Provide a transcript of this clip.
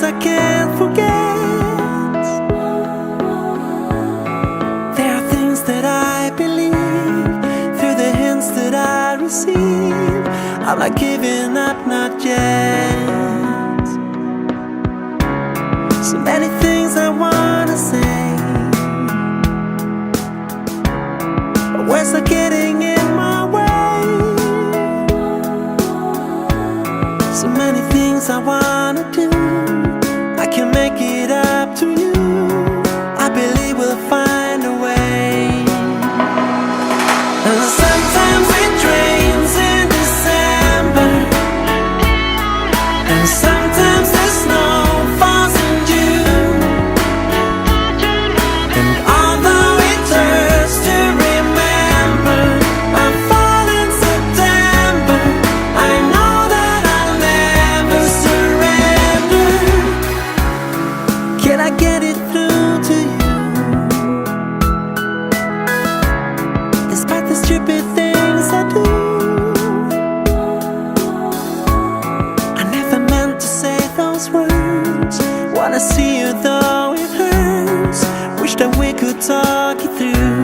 I can't forget. There are things that I believe through the hints that I receive. I'm not giving up, not yet. So many things I wanna say, but words are getting in my way. So many things I wanna do, I can make it up to you. I believe we'll find a way. And sometimes it rains in December, and sometimes the snow falls in June. And although it hurts to remember my fall in September, I know that I'll never surrender. Can I get it through to you? Despite the stupid things I do, I never meant to say those words. Wanna see you though it hurts. Wish that we could talk it through.